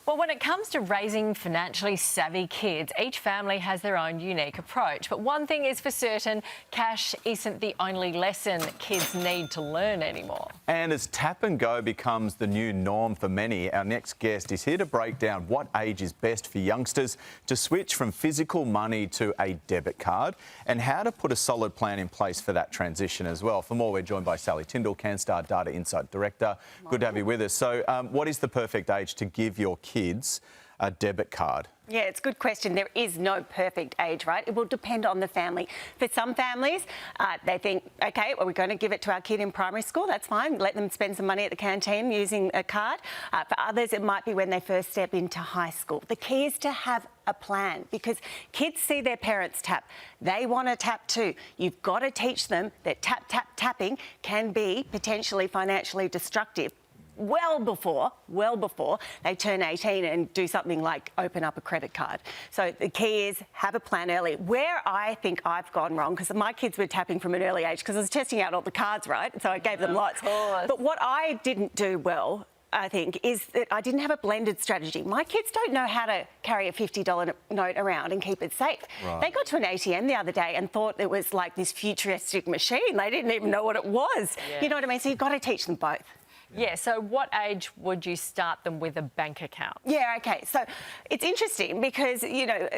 Well, when it comes to raising financially savvy kids, each family has their own unique approach. But one thing is for certain, cash isn't the only lesson kids need to learn anymore. And as tap and go becomes the new norm for many, our next guest is here to break down what age is best for youngsters to switch from physical money to a debit card and how to put a solid plan in place for that transition as well. For more, we're joined by Sally Tindall, Canstar Data Insight Director. Good to have you with us. So what is the perfect age to give your kids a debit card? Yeah, it's a good question. There is no perfect age, right? It will depend on the family. For some families, they think, OK, well, we're going to give it to our kid in primary school. That's fine. Let them spend some money at the canteen using a card. For others, it might be when they first step into high school. The key is to have a plan because kids see their parents tap. They want to tap too. You've got to teach them that tapping can be potentially financially destructive. Well before they turn 18 and do something like open up a credit card. So the key is have a plan early. Where I think I've gone wrong, because my kids were tapping from an early age because I was testing out all the cards, right? So I gave them lots. But what I didn't do well, I think, is that I didn't have a blended strategy. My kids don't know how to carry a $50 note around and keep it safe. Right. They got to an ATM the other day and thought it was like this futuristic machine. They didn't even know what it was. Yeah. You know what I mean? So you've got to teach them both. Yeah, so what age would you start them with a bank account? Yeah, OK. So it's interesting because, you know,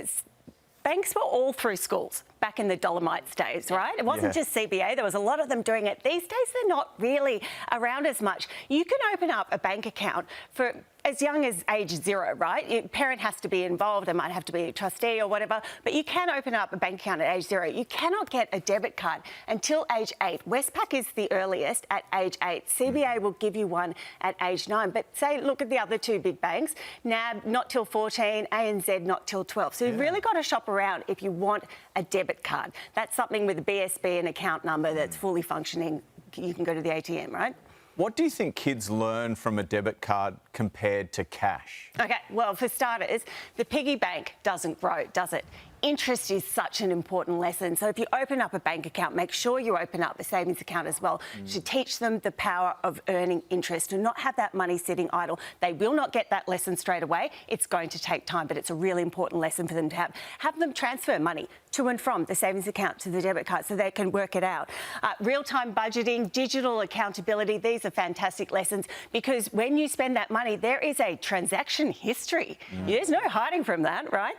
banks were all through schools back in the Dolomites days, right? It wasn't just CBA. There was a lot of them doing it. These days, they're not really around as much. You can open up a bank account for as young as age 0, right? Your parent has to be involved. They might have to be a trustee or whatever, but you can open up a bank account at age 0. You cannot get a debit card until age 8. Westpac is the earliest at age 8. CBA will give you one at age 9. But say, look at the other two big banks. NAB, not till 14. ANZ, not till 12. So you've really got to shop around if you want a debit card. That's something with a BSB and account number that's fully functioning. You can go to the ATM, right? What do you think kids learn from a debit card compared to cash? OK, well, for starters, the piggy bank doesn't grow, does it? Interest is such an important lesson. So if you open up a bank account, make sure you open up a savings account as well to teach them the power of earning interest and not have that money sitting idle. They will not get that lesson straight away. It's going to take time, but it's a really important lesson for them to have. Have them transfer money to and from the savings account to the debit card so they can work it out. Real-time budgeting, digital accountability, these are fantastic lessons because when you spend that money, there is a transaction history. There's no hiding from that, right?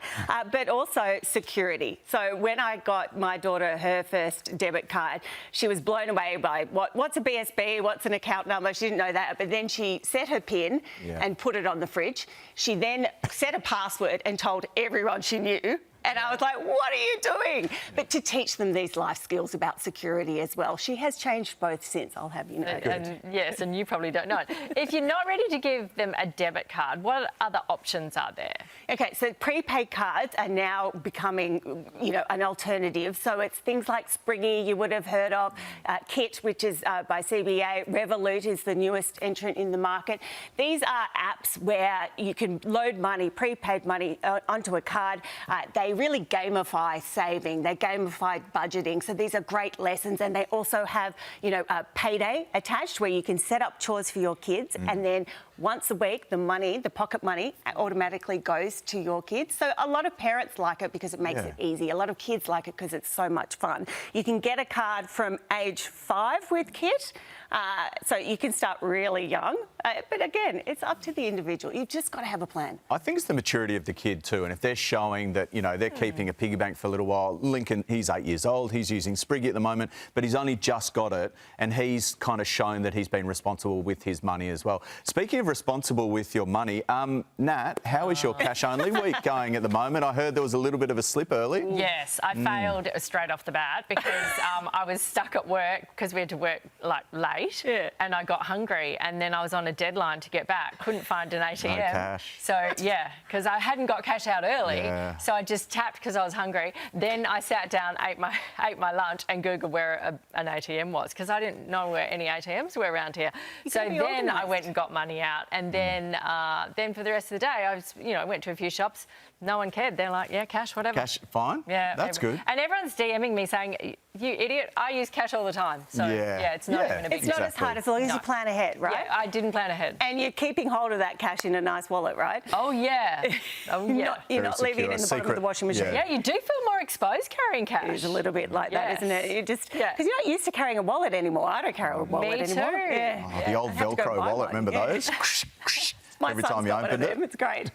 But also security. So when I got my daughter her first debit card, she was blown away by what's a BSB, what's an account number. She didn't know that, but then she set her PIN and put it on the fridge. She then set a password and told everyone she knew. And I was like, what are you doing? But to teach them these life skills about security as well. She has changed both since, I'll have you know. And yes, and you probably don't know it. If you're not ready to give them a debit card, what other options are there? OK, so prepaid cards are now becoming, you know, an alternative. So it's things like Springy, you would have heard of, Kit, which is by CBA, Revolut is the newest entrant in the market. These are apps where you can load money, prepaid money, onto a card. They really gamify saving, they gamify budgeting. So these are great lessons, and they also have, you know, a payday attached where you can set up chores for your kids, and then once a week, the money, the pocket money, automatically goes to your kids. So a lot of parents like it because it makes it easy. A lot of kids like it because it's so much fun. You can get a card from age 5 with Kit, so you can start really young. But again, it's up to the individual. You've just got to have a plan. I think it's the maturity of the kid too, and if they're showing that, you know, they're keeping a piggy bank for a little while. Lincoln, he's 8 years old, he's using Spriggy at the moment, but he's only just got it, and he's kind of shown that he's been responsible with his money as well. Speaking of responsible with your money, Nat, how is your cash-only week going at the moment? I heard there was a little bit of a slip early. Yes, I failed straight off the bat because I was stuck at work because we had to work like late, and I got hungry, and then I was on a deadline to get back. Couldn't find an ATM. No cash. So yeah, because I hadn't got cash out early, so I just tapped because I was hungry. Then I sat down, ate my lunch, and Googled where an ATM was because I didn't know where any ATMs were around here. So then I went and got money out, and then for the rest of the day, I was, you know, went to a few shops. No one cared. They're like, yeah, cash, whatever. Cash, fine. Yeah, that's good. And everyone's DMing me saying, You idiot. I use cash all the time. So, Yeah. it's not Yeah. even a big It's not as Exactly. hard as long as No. you plan ahead, right? Yeah, I didn't plan ahead. And you're keeping hold of that cash in a nice wallet, right? Oh, yeah. Oh, yeah. You're Very not leaving it in the secure. bottom of the washing machine. Yeah. Yeah, you do feel more exposed carrying cash. It's a little bit like that, isn't it? You just Yeah. because you're not used to carrying a wallet anymore. I don't carry a wallet Me anymore. too. Yeah. Oh, the old I have to go Velcro buy wallet, one. remember Yeah. those? My Every son's time you got one of opened it. them. It's great.